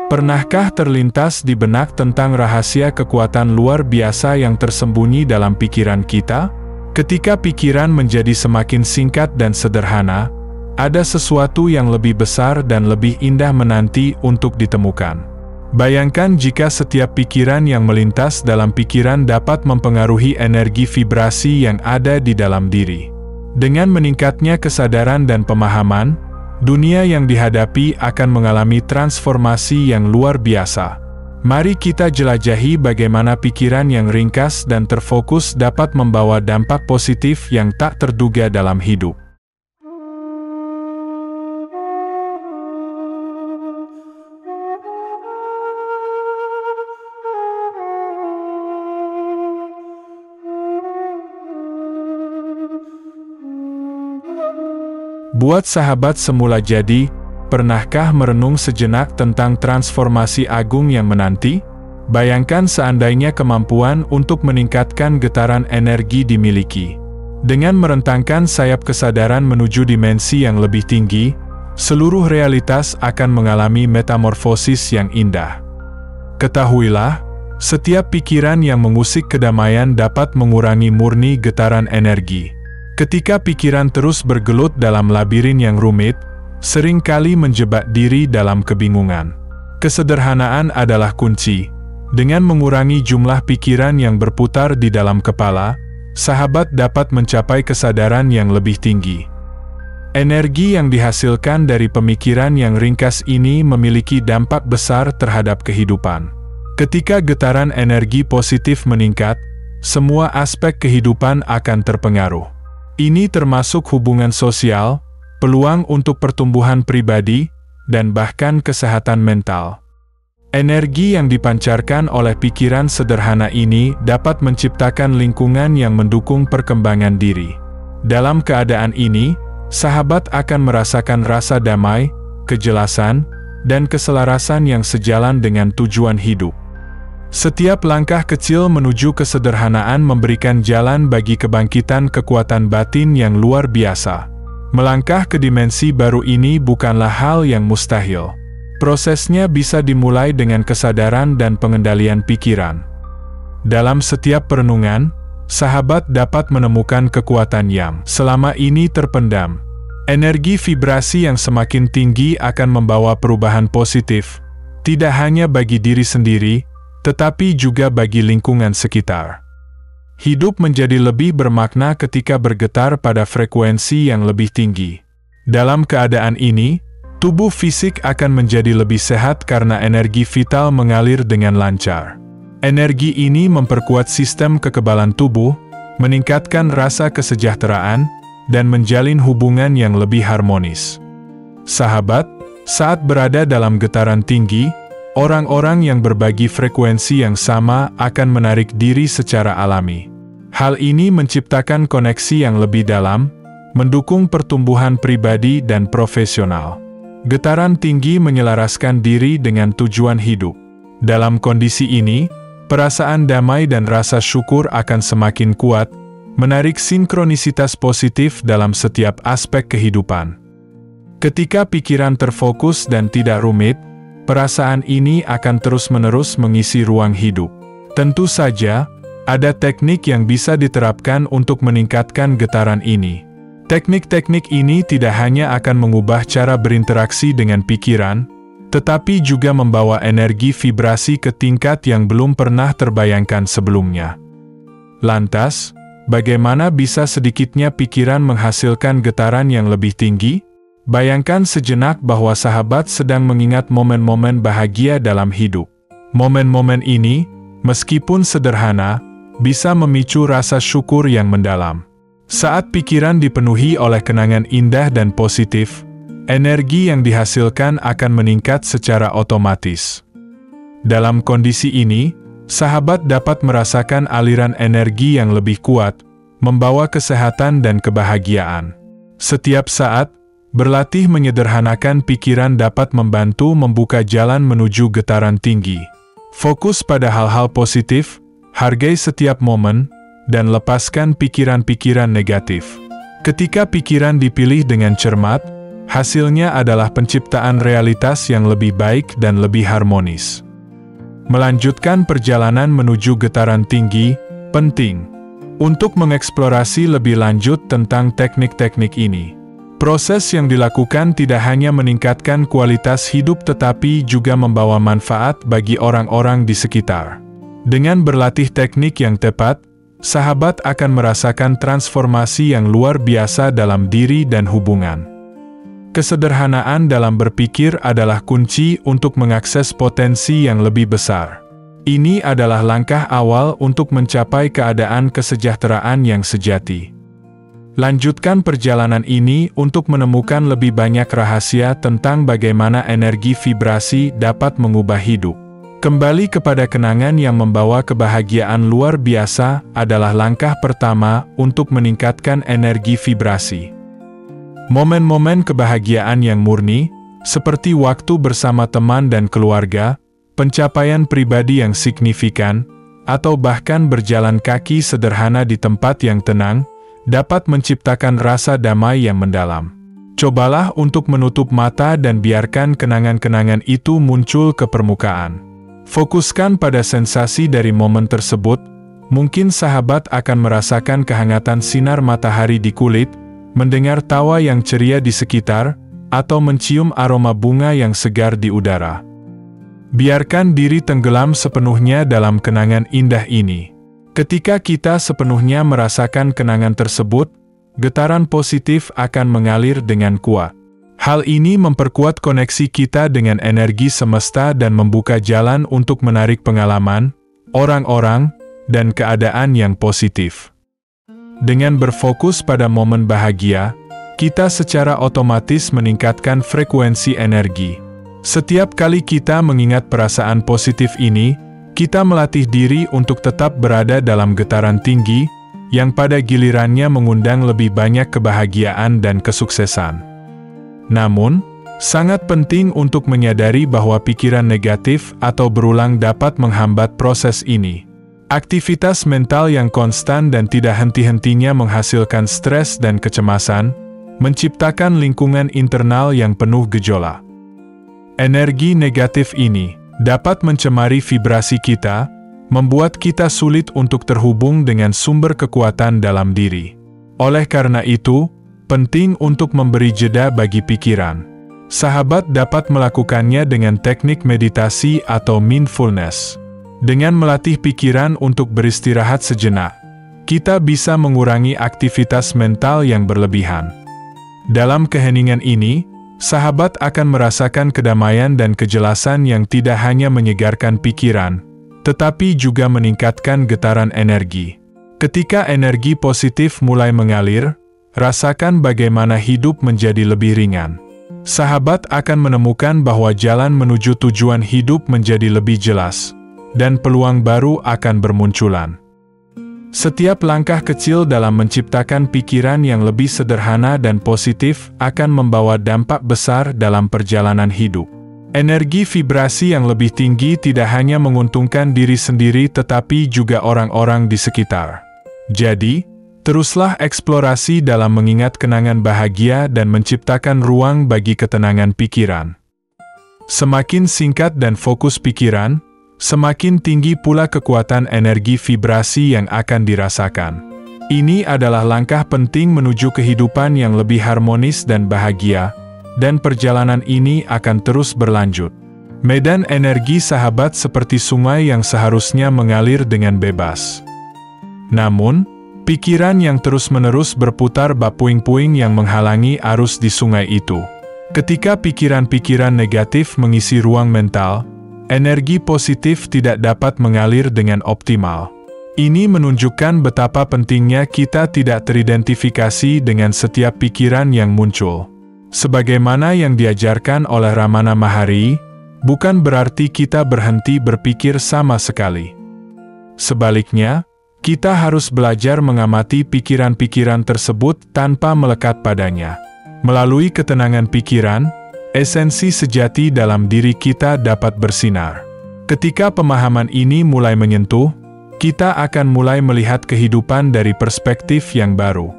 Pernahkah terlintas di benak tentang rahasia kekuatan luar biasa yang tersembunyi dalam pikiran kita? Ketika pikiran menjadi semakin singkat dan sederhana, ada sesuatu yang lebih besar dan lebih indah menanti untuk ditemukan. Bayangkan jika setiap pikiran yang melintas dalam pikiran dapat mempengaruhi energi vibrasi yang ada di dalam diri. Dengan meningkatnya kesadaran dan pemahaman, dunia yang dihadapi akan mengalami transformasi yang luar biasa. Mari kita jelajahi bagaimana pikiran yang ringkas dan terfokus dapat membawa dampak positif yang tak terduga dalam hidup. Buat sahabat semula jadi, pernahkah merenung sejenak tentang transformasi agung yang menanti? Bayangkan seandainya kemampuan untuk meningkatkan getaran energi dimiliki. Dengan merentangkan sayap kesadaran menuju dimensi yang lebih tinggi, seluruh realitas akan mengalami metamorfosis yang indah. Ketahuilah, setiap pikiran yang mengusik kedamaian dapat mengurangi murni getaran energi. Ketika pikiran terus bergelut dalam labirin yang rumit, seringkali menjebak diri dalam kebingungan. Kesederhanaan adalah kunci. Dengan mengurangi jumlah pikiran yang berputar di dalam kepala, sahabat dapat mencapai kesadaran yang lebih tinggi. Energi yang dihasilkan dari pemikiran yang ringkas ini memiliki dampak besar terhadap kehidupan. Ketika getaran energi positif meningkat, semua aspek kehidupan akan terpengaruh. Ini termasuk hubungan sosial, peluang untuk pertumbuhan pribadi, dan bahkan kesehatan mental. Energi yang dipancarkan oleh pikiran sederhana ini dapat menciptakan lingkungan yang mendukung perkembangan diri. Dalam keadaan ini, sahabat akan merasakan rasa damai, kejelasan, dan keselarasan yang sejalan dengan tujuan hidup. Setiap langkah kecil menuju kesederhanaan memberikan jalan bagi kebangkitan kekuatan batin yang luar biasa. Melangkah ke dimensi baru ini bukanlah hal yang mustahil. Prosesnya bisa dimulai dengan kesadaran dan pengendalian pikiran. Dalam setiap perenungan, sahabat dapat menemukan kekuatan yang selama ini terpendam. Energi vibrasi yang semakin tinggi akan membawa perubahan positif, tidak hanya bagi diri sendiri, tetapi juga bagi lingkungan sekitar. Hidup menjadi lebih bermakna ketika bergetar pada frekuensi yang lebih tinggi. Dalam keadaan ini, tubuh fisik akan menjadi lebih sehat karena energi vital mengalir dengan lancar. Energi ini memperkuat sistem kekebalan tubuh, meningkatkan rasa kesejahteraan, dan menjalin hubungan yang lebih harmonis. Sahabat, saat berada dalam getaran tinggi, orang-orang yang berbagi frekuensi yang sama akan menarik diri secara alami. Hal ini menciptakan koneksi yang lebih dalam, mendukung pertumbuhan pribadi dan profesional. Getaran tinggi menyelaraskan diri dengan tujuan hidup. Dalam kondisi ini, perasaan damai dan rasa syukur akan semakin kuat, menarik sinkronisitas positif dalam setiap aspek kehidupan. Ketika pikiran terfokus dan tidak rumit, perasaan ini akan terus-menerus mengisi ruang hidup. Tentu saja, ada teknik yang bisa diterapkan untuk meningkatkan getaran ini. Teknik-teknik ini tidak hanya akan mengubah cara berinteraksi dengan pikiran, tetapi juga membawa energi vibrasi ke tingkat yang belum pernah terbayangkan sebelumnya. Lantas, bagaimana bisa sedikitnya pikiran menghasilkan getaran yang lebih tinggi? Bayangkan sejenak bahwa sahabat sedang mengingat momen-momen bahagia dalam hidup. Momen-momen ini, meskipun sederhana, bisa memicu rasa syukur yang mendalam. Saat pikiran dipenuhi oleh kenangan indah dan positif, energi yang dihasilkan akan meningkat secara otomatis. Dalam kondisi ini, sahabat dapat merasakan aliran energi yang lebih kuat, membawa kesehatan dan kebahagiaan. Setiap saat, berlatih menyederhanakan pikiran dapat membantu membuka jalan menuju getaran tinggi. Fokus pada hal-hal positif, hargai setiap momen, dan lepaskan pikiran-pikiran negatif. Ketika pikiran dipilih dengan cermat, Hasilnya adalah penciptaan realitas yang lebih baik dan lebih harmonis. Melanjutkan perjalanan menuju getaran tinggi, penting untuk mengeksplorasi lebih lanjut tentang teknik-teknik ini. Proses yang dilakukan tidak hanya meningkatkan kualitas hidup tetapi juga membawa manfaat bagi orang-orang di sekitar. Dengan berlatih teknik yang tepat, sahabat akan merasakan transformasi yang luar biasa dalam diri dan hubungan. Kesederhanaan dalam berpikir adalah kunci untuk mengakses potensi yang lebih besar. Ini adalah langkah awal untuk mencapai keadaan kesejahteraan yang sejati. Lanjutkan perjalanan ini untuk menemukan lebih banyak rahasia tentang bagaimana energi vibrasi dapat mengubah hidup. Kembali kepada kenangan yang membawa kebahagiaan luar biasa adalah langkah pertama untuk meningkatkan energi vibrasi. Momen-momen kebahagiaan yang murni, seperti waktu bersama teman dan keluarga, pencapaian pribadi yang signifikan, atau bahkan berjalan kaki sederhana di tempat yang tenang, dapat menciptakan rasa damai yang mendalam. Cobalah untuk menutup mata dan biarkan kenangan-kenangan itu muncul ke permukaan. Fokuskan pada sensasi dari momen tersebut, mungkin sahabat akan merasakan kehangatan sinar matahari di kulit, mendengar tawa yang ceria di sekitar, atau mencium aroma bunga yang segar di udara. Biarkan diri tenggelam sepenuhnya dalam kenangan indah ini. Ketika kita sepenuhnya merasakan kenangan tersebut, getaran positif akan mengalir dengan kuat. Hal ini memperkuat koneksi kita dengan energi semesta dan membuka jalan untuk menarik pengalaman, orang-orang, dan keadaan yang positif. Dengan berfokus pada momen bahagia, kita secara otomatis meningkatkan frekuensi energi. Setiap kali kita mengingat perasaan positif ini, kita melatih diri untuk tetap berada dalam getaran tinggi, yang pada gilirannya mengundang lebih banyak kebahagiaan dan kesuksesan. Namun, sangat penting untuk menyadari bahwa pikiran negatif atau berulang dapat menghambat proses ini. Aktivitas mental yang konstan dan tidak henti-hentinya menghasilkan stres dan kecemasan, menciptakan lingkungan internal yang penuh gejolak. Energi negatif ini dapat mencemari vibrasi kita, membuat kita sulit untuk terhubung dengan sumber kekuatan dalam diri. Oleh karena itu, penting untuk memberi jeda bagi pikiran. Sahabat dapat melakukannya dengan teknik meditasi atau mindfulness. Dengan melatih pikiran untuk beristirahat sejenak, kita bisa mengurangi aktivitas mental yang berlebihan. Dalam keheningan ini, sahabat akan merasakan kedamaian dan kejelasan yang tidak hanya menyegarkan pikiran, tetapi juga meningkatkan getaran energi. Ketika energi positif mulai mengalir, rasakan bagaimana hidup menjadi lebih ringan. Sahabat akan menemukan bahwa jalan menuju tujuan hidup menjadi lebih jelas, dan peluang baru akan bermunculan. Setiap langkah kecil dalam menciptakan pikiran yang lebih sederhana dan positif akan membawa dampak besar dalam perjalanan hidup. Energi vibrasi yang lebih tinggi tidak hanya menguntungkan diri sendiri tetapi juga orang-orang di sekitar. Jadi, teruslah eksplorasi dalam mengingat kenangan bahagia dan menciptakan ruang bagi ketenangan pikiran. Semakin singkat dan fokus pikiran, semakin tinggi pula kekuatan energi vibrasi yang akan dirasakan. Ini adalah langkah penting menuju kehidupan yang lebih harmonis dan bahagia, dan perjalanan ini akan terus berlanjut. Medan energi sahabat seperti sungai yang seharusnya mengalir dengan bebas. Namun, pikiran yang terus-menerus berputar bak puing-puing yang menghalangi arus di sungai itu. Ketika pikiran-pikiran negatif mengisi ruang mental, energi positif tidak dapat mengalir dengan optimal. Ini menunjukkan betapa pentingnya kita tidak teridentifikasi dengan setiap pikiran yang muncul. Sebagaimana yang diajarkan oleh Ramana Mahari, bukan berarti kita berhenti berpikir sama sekali. Sebaliknya, kita harus belajar mengamati pikiran-pikiran tersebut tanpa melekat padanya. Melalui ketenangan pikiran, esensi sejati dalam diri kita dapat bersinar. Ketika pemahaman ini mulai menyentuh, kita akan mulai melihat kehidupan dari perspektif yang baru.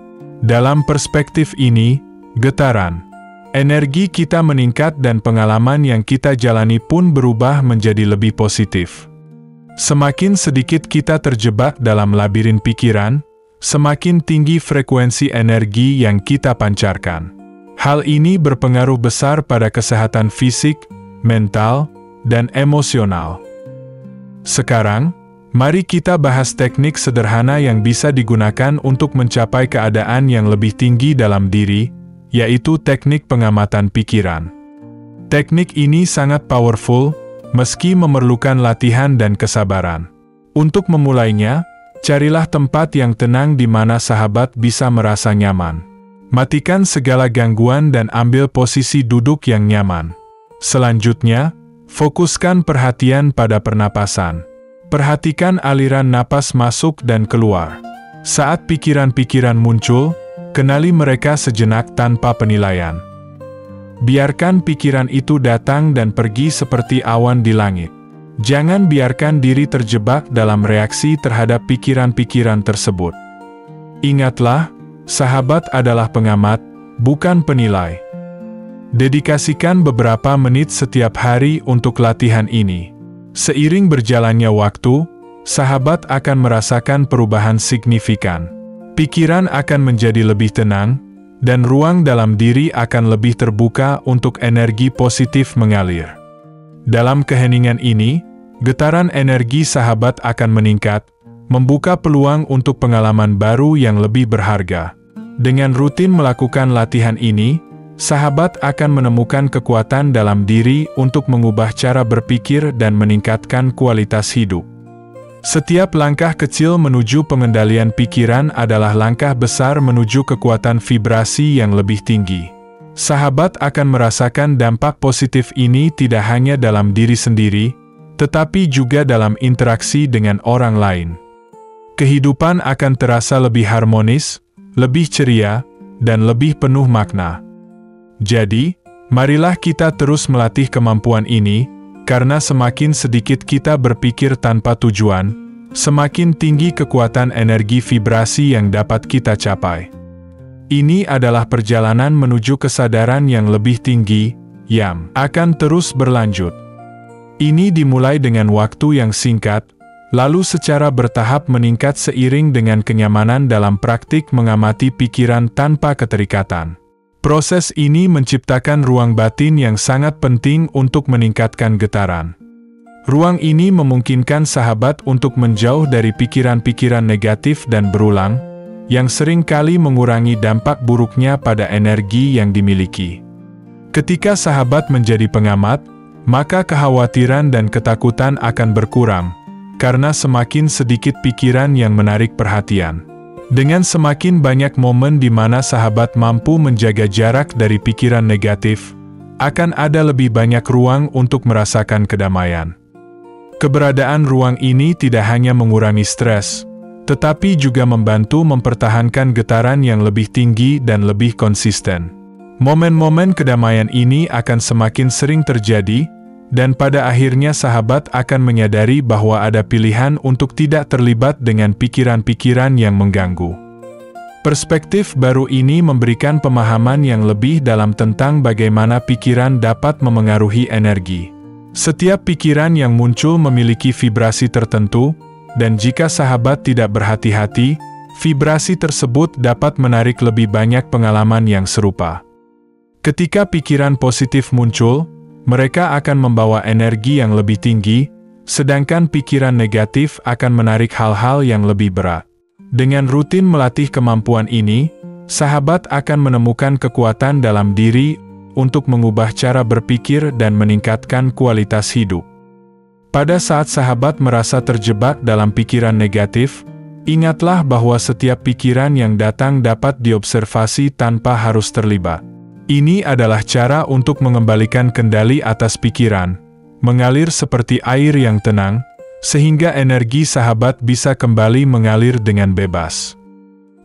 Dalam perspektif ini, getaran, Energi kita meningkat dan pengalaman yang kita jalani pun berubah menjadi lebih positif. Semakin sedikit kita terjebak dalam labirin pikiran, semakin tinggi frekuensi energi yang kita pancarkan. Hal ini berpengaruh besar pada kesehatan fisik, mental, dan emosional. Sekarang, mari kita bahas teknik sederhana yang bisa digunakan untuk mencapai keadaan yang lebih tinggi dalam diri, yaitu teknik pengamatan pikiran. Teknik ini sangat powerful, meski memerlukan latihan dan kesabaran. Untuk memulainya, carilah tempat yang tenang di mana sahabat bisa merasa nyaman. Matikan segala gangguan dan ambil posisi duduk yang nyaman. Selanjutnya, fokuskan perhatian pada pernapasan. Perhatikan aliran napas masuk dan keluar. Saat pikiran-pikiran muncul, kenali mereka sejenak tanpa penilaian. Biarkan pikiran itu datang dan pergi seperti awan di langit. Jangan biarkan diri terjebak dalam reaksi terhadap pikiran-pikiran tersebut. Ingatlah, sahabat adalah pengamat, bukan penilai. Dedikasikan beberapa menit setiap hari untuk latihan ini. Seiring berjalannya waktu, sahabat akan merasakan perubahan signifikan. Pikiran akan menjadi lebih tenang, dan ruang dalam diri akan lebih terbuka untuk energi positif mengalir. Dalam keheningan ini, getaran energi sahabat akan meningkat, membuka peluang untuk pengalaman baru yang lebih berharga. Dengan rutin melakukan latihan ini, sahabat akan menemukan kekuatan dalam diri untuk mengubah cara berpikir dan meningkatkan kualitas hidup. Setiap langkah kecil menuju pengendalian pikiran adalah langkah besar menuju kekuatan vibrasi yang lebih tinggi. Sahabat akan merasakan dampak positif ini tidak hanya dalam diri sendiri, tetapi juga dalam interaksi dengan orang lain. Kehidupan akan terasa lebih harmonis, lebih ceria, dan lebih penuh makna. Jadi, marilah kita terus melatih kemampuan ini, karena semakin sedikit kita berpikir tanpa tujuan, semakin tinggi kekuatan energi vibrasi yang dapat kita capai. Ini adalah perjalanan menuju kesadaran yang lebih tinggi, yang akan terus berlanjut. Ini dimulai dengan waktu yang singkat, lalu secara bertahap meningkat seiring dengan kenyamanan dalam praktik mengamati pikiran tanpa keterikatan. Proses ini menciptakan ruang batin yang sangat penting untuk meningkatkan getaran. Ruang ini memungkinkan sahabat untuk menjauh dari pikiran-pikiran negatif dan berulang, yang sering kali mengurangi dampak buruknya pada energi yang dimiliki. Ketika sahabat menjadi pengamat, maka kekhawatiran dan ketakutan akan berkurang, karena semakin sedikit pikiran yang menarik perhatian. Dengan semakin banyak momen di mana sahabat mampu menjaga jarak dari pikiran negatif, akan ada lebih banyak ruang untuk merasakan kedamaian. Keberadaan ruang ini tidak hanya mengurangi stres, tetapi juga membantu mempertahankan getaran yang lebih tinggi dan lebih konsisten. Momen-momen kedamaian ini akan semakin sering terjadi, dan pada akhirnya sahabat akan menyadari bahwa ada pilihan untuk tidak terlibat dengan pikiran-pikiran yang mengganggu. Perspektif baru ini memberikan pemahaman yang lebih dalam tentang bagaimana pikiran dapat memengaruhi energi. Setiap pikiran yang muncul memiliki vibrasi tertentu, dan jika sahabat tidak berhati-hati, vibrasi tersebut dapat menarik lebih banyak pengalaman yang serupa. Ketika pikiran positif muncul, mereka akan membawa energi yang lebih tinggi, sedangkan pikiran negatif akan menarik hal-hal yang lebih berat. Dengan rutin melatih kemampuan ini, sahabat akan menemukan kekuatan dalam diri untuk mengubah cara berpikir dan meningkatkan kualitas hidup. Pada saat sahabat merasa terjebak dalam pikiran negatif, ingatlah bahwa setiap pikiran yang datang dapat diobservasi tanpa harus terlibat. Ini adalah cara untuk mengembalikan kendali atas pikiran, mengalir seperti air yang tenang, sehingga energi sahabat bisa kembali mengalir dengan bebas.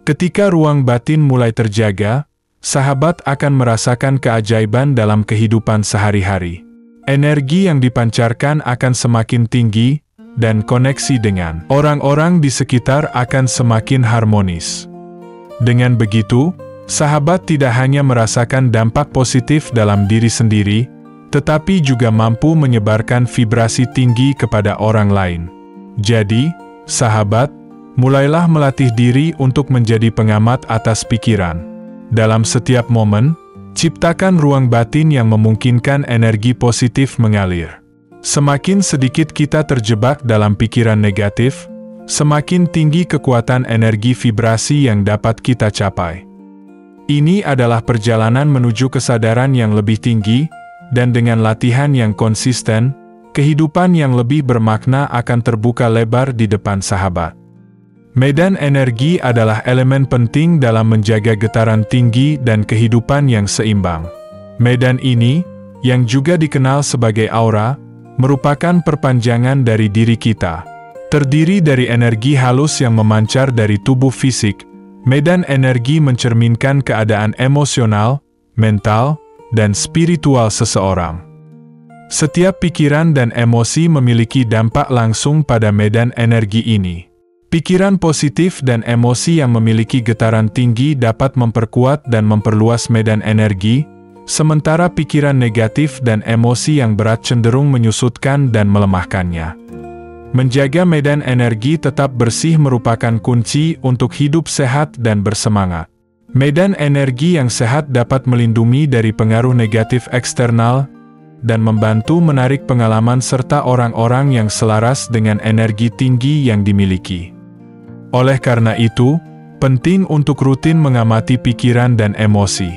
Ketika ruang batin mulai terjaga, sahabat akan merasakan keajaiban dalam kehidupan sehari-hari. Energi yang dipancarkan akan semakin tinggi, dan koneksi dengan orang-orang di sekitar akan semakin harmonis. Dengan begitu, sahabat tidak hanya merasakan dampak positif dalam diri sendiri, tetapi juga mampu menyebarkan vibrasi tinggi kepada orang lain. Jadi, sahabat, mulailah melatih diri untuk menjadi pengamat atas pikiran. Dalam setiap momen, ciptakan ruang batin yang memungkinkan energi positif mengalir. Semakin sedikit kita terjebak dalam pikiran negatif, semakin tinggi kekuatan energi vibrasi yang dapat kita capai. Ini adalah perjalanan menuju kesadaran yang lebih tinggi, dan dengan latihan yang konsisten, kehidupan yang lebih bermakna akan terbuka lebar di depan sahabat. Medan energi adalah elemen penting dalam menjaga getaran tinggi dan kehidupan yang seimbang. Medan ini, yang juga dikenal sebagai aura, merupakan perpanjangan dari diri kita. Terdiri dari energi halus yang memancar dari tubuh fisik. Medan energi mencerminkan keadaan emosional, mental, dan spiritual seseorang. Setiap pikiran dan emosi memiliki dampak langsung pada medan energi ini. Pikiran positif dan emosi yang memiliki getaran tinggi dapat memperkuat dan memperluas medan energi, sementara pikiran negatif dan emosi yang berat cenderung menyusutkan dan melemahkannya. Menjaga medan energi tetap bersih merupakan kunci untuk hidup sehat dan bersemangat. Medan energi yang sehat dapat melindungi dari pengaruh negatif eksternal dan membantu menarik pengalaman serta orang-orang yang selaras dengan energi tinggi yang dimiliki. Oleh karena itu, penting untuk rutin mengamati pikiran dan emosi.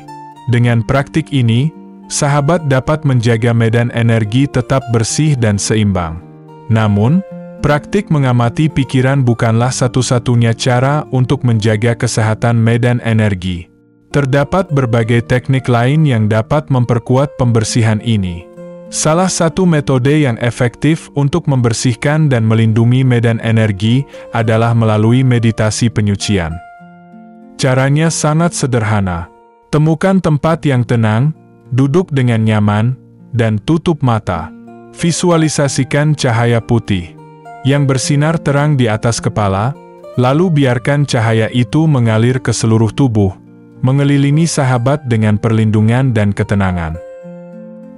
Dengan praktik ini, sahabat dapat menjaga medan energi tetap bersih dan seimbang. Namun, praktik mengamati pikiran bukanlah satu-satunya cara untuk menjaga kesehatan medan energi. Terdapat berbagai teknik lain yang dapat memperkuat pembersihan ini. Salah satu metode yang efektif untuk membersihkan dan melindungi medan energi adalah melalui meditasi penyucian. Caranya sangat sederhana. Temukan tempat yang tenang, duduk dengan nyaman, dan tutup mata. Visualisasikan cahaya putih yang bersinar terang di atas kepala, lalu biarkan cahaya itu mengalir ke seluruh tubuh, mengelilingi sahabat dengan perlindungan dan ketenangan.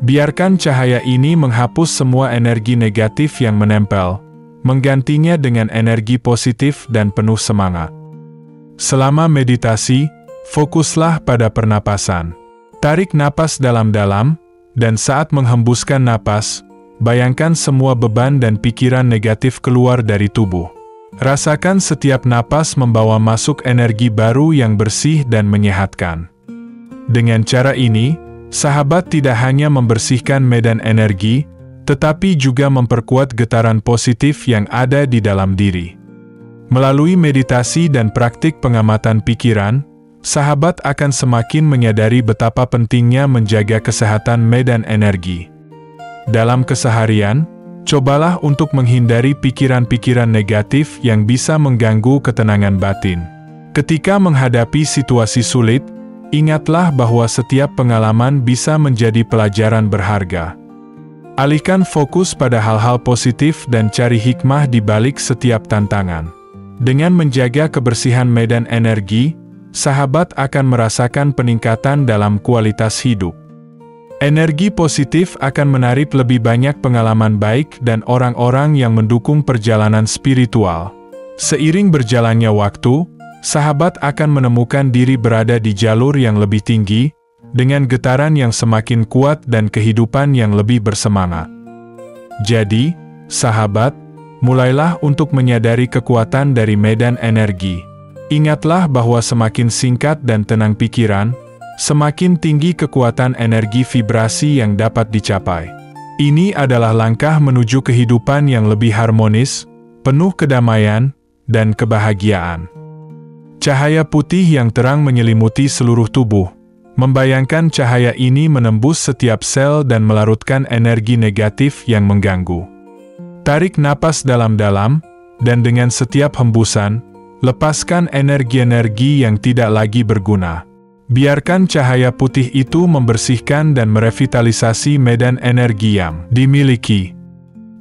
Biarkan cahaya ini menghapus semua energi negatif yang menempel, menggantinya dengan energi positif dan penuh semangat. Selama meditasi, fokuslah pada pernapasan. Tarik napas dalam-dalam, dan saat menghembuskan napas, bayangkan semua beban dan pikiran negatif keluar dari tubuh. Rasakan setiap napas membawa masuk energi baru yang bersih dan menyehatkan. Dengan cara ini, sahabat tidak hanya membersihkan medan energi, tetapi juga memperkuat getaran positif yang ada di dalam diri. Melalui meditasi dan praktik pengamatan pikiran, sahabat akan semakin menyadari betapa pentingnya menjaga kesehatan medan energi. Dalam keseharian, cobalah untuk menghindari pikiran-pikiran negatif yang bisa mengganggu ketenangan batin. Ketika menghadapi situasi sulit, ingatlah bahwa setiap pengalaman bisa menjadi pelajaran berharga. Alihkan fokus pada hal-hal positif dan cari hikmah di balik setiap tantangan. Dengan menjaga kebersihan medan energi, sahabat akan merasakan peningkatan dalam kualitas hidup. Energi positif akan menarik lebih banyak pengalaman baik dan orang-orang yang mendukung perjalanan spiritual. Seiring berjalannya waktu, sahabat akan menemukan diri berada di jalur yang lebih tinggi, dengan getaran yang semakin kuat dan kehidupan yang lebih bersemangat. Jadi, sahabat, mulailah untuk menyadari kekuatan dari medan energi. Ingatlah bahwa semakin singkat dan tenang pikiran, semakin tinggi kekuatan energi vibrasi yang dapat dicapai. Ini adalah langkah menuju kehidupan yang lebih harmonis, penuh kedamaian, dan kebahagiaan. Cahaya putih yang terang menyelimuti seluruh tubuh. Membayangkan cahaya ini menembus setiap sel dan melarutkan energi negatif yang mengganggu. Tarik napas dalam-dalam, dan dengan setiap hembusan, lepaskan energi-energi yang tidak lagi berguna. Biarkan cahaya putih itu membersihkan dan merevitalisasi medan energi yang dimiliki.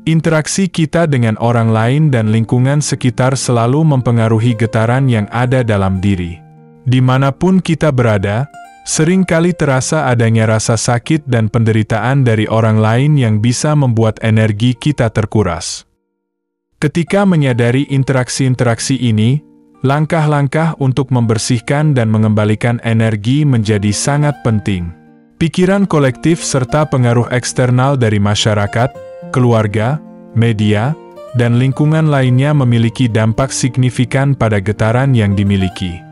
Interaksi kita dengan orang lain dan lingkungan sekitar selalu mempengaruhi getaran yang ada dalam diri. Dimanapun kita berada, seringkali terasa adanya rasa sakit dan penderitaan dari orang lain yang bisa membuat energi kita terkuras. Ketika menyadari interaksi-interaksi ini, langkah-langkah untuk membersihkan dan mengembalikan energi menjadi sangat penting. Pikiran kolektif serta pengaruh eksternal dari masyarakat, keluarga, media, dan lingkungan lainnya memiliki dampak signifikan pada getaran yang dimiliki.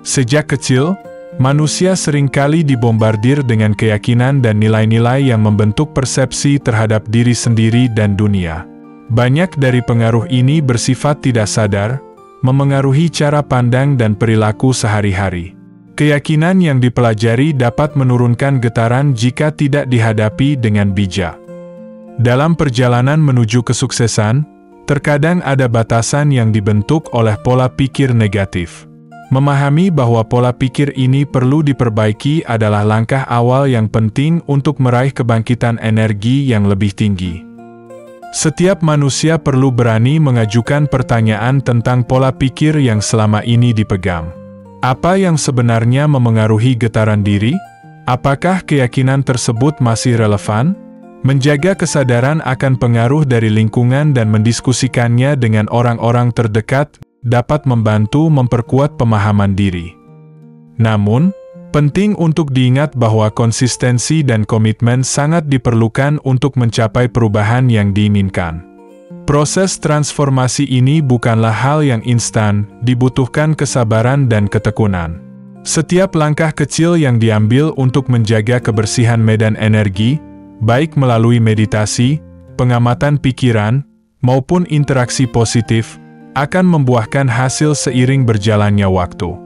Sejak kecil, manusia seringkali dibombardir dengan keyakinan dan nilai-nilai yang membentuk persepsi terhadap diri sendiri dan dunia. Banyak dari pengaruh ini bersifat tidak sadar, memengaruhi cara pandang dan perilaku sehari-hari. Keyakinan yang dipelajari dapat menurunkan getaran jika tidak dihadapi dengan bijak. Dalam perjalanan menuju kesuksesan, terkadang ada batasan yang dibentuk oleh pola pikir negatif. Memahami bahwa pola pikir ini perlu diperbaiki adalah langkah awal yang penting untuk meraih kebangkitan energi yang lebih tinggi. Setiap manusia perlu berani mengajukan pertanyaan tentang pola pikir yang selama ini dipegang. Apa yang sebenarnya memengaruhi getaran diri? Apakah keyakinan tersebut masih relevan? Menjaga kesadaran akan pengaruh dari lingkungan dan mendiskusikannya dengan orang-orang terdekat dapat membantu memperkuat pemahaman diri. Namun, penting untuk diingat bahwa konsistensi dan komitmen sangat diperlukan untuk mencapai perubahan yang diinginkan. Proses transformasi ini bukanlah hal yang instan, dibutuhkan kesabaran dan ketekunan. Setiap langkah kecil yang diambil untuk menjaga kebersihan medan energi, baik melalui meditasi, pengamatan pikiran, maupun interaksi positif, akan membuahkan hasil seiring berjalannya waktu.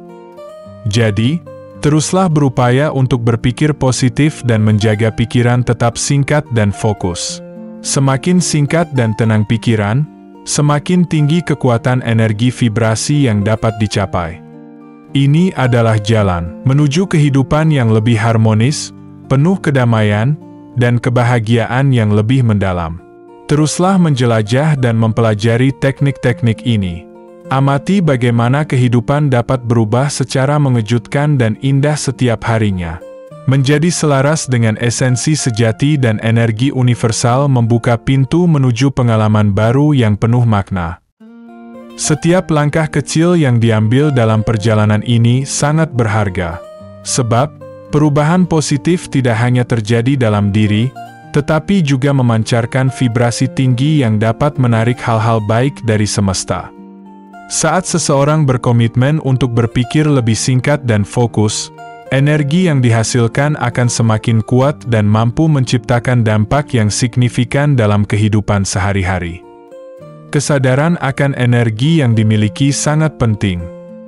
Jadi, teruslah berupaya untuk berpikir positif dan menjaga pikiran tetap singkat dan fokus. Semakin singkat dan tenang pikiran, semakin tinggi kekuatan energi vibrasi yang dapat dicapai. Ini adalah jalan menuju kehidupan yang lebih harmonis, penuh kedamaian, dan kebahagiaan yang lebih mendalam. Teruslah menjelajah dan mempelajari teknik-teknik ini. Amati bagaimana kehidupan dapat berubah secara mengejutkan dan indah setiap harinya. Menjadi selaras dengan esensi sejati dan energi universal membuka pintu menuju pengalaman baru yang penuh makna. Setiap langkah kecil yang diambil dalam perjalanan ini sangat berharga. Sebab, perubahan positif tidak hanya terjadi dalam diri, tetapi juga memancarkan vibrasi tinggi yang dapat menarik hal-hal baik dari semesta. Saat seseorang berkomitmen untuk berpikir lebih singkat dan fokus, energi yang dihasilkan akan semakin kuat dan mampu menciptakan dampak yang signifikan dalam kehidupan sehari-hari. Kesadaran akan energi yang dimiliki sangat penting.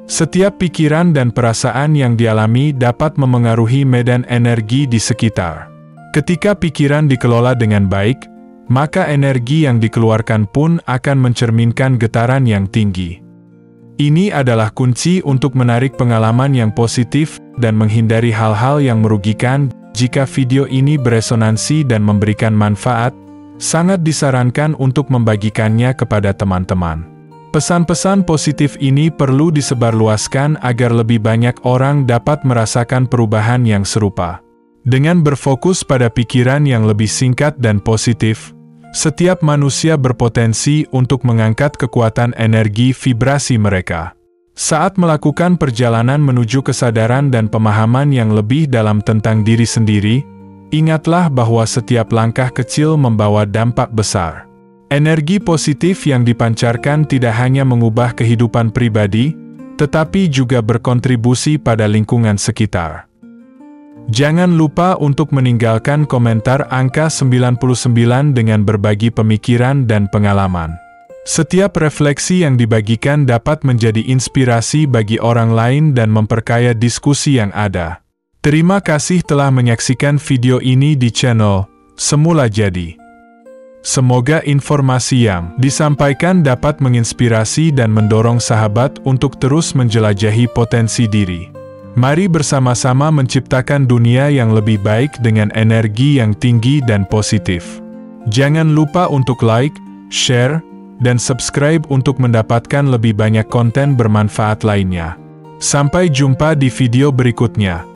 Setiap pikiran dan perasaan yang dialami dapat memengaruhi medan energi di sekitar. Ketika pikiran dikelola dengan baik, maka energi yang dikeluarkan pun akan mencerminkan getaran yang tinggi. Ini adalah kunci untuk menarik pengalaman yang positif dan menghindari hal-hal yang merugikan. Jika video ini beresonansi dan memberikan manfaat, sangat disarankan untuk membagikannya kepada teman-teman. Pesan-pesan positif ini perlu disebarluaskan agar lebih banyak orang dapat merasakan perubahan yang serupa. Dengan berfokus pada pikiran yang lebih singkat dan positif, setiap manusia berpotensi untuk mengangkat kekuatan energi vibrasi mereka. Saat melakukan perjalanan menuju kesadaran dan pemahaman yang lebih dalam tentang diri sendiri, ingatlah bahwa setiap langkah kecil membawa dampak besar. Energi positif yang dipancarkan tidak hanya mengubah kehidupan pribadi, tetapi juga berkontribusi pada lingkungan sekitar. Jangan lupa untuk meninggalkan komentar angka 99 dengan berbagi pemikiran dan pengalaman. Setiap refleksi yang dibagikan dapat menjadi inspirasi bagi orang lain dan memperkaya diskusi yang ada. Terima kasih telah menyaksikan video ini di channel Semula Jadi. Semoga informasi yang disampaikan dapat menginspirasi dan mendorong sahabat untuk terus menjelajahi potensi diri. Mari bersama-sama menciptakan dunia yang lebih baik dengan energi yang tinggi dan positif. Jangan lupa untuk like, share, dan subscribe untuk mendapatkan lebih banyak konten bermanfaat lainnya. Sampai jumpa di video berikutnya.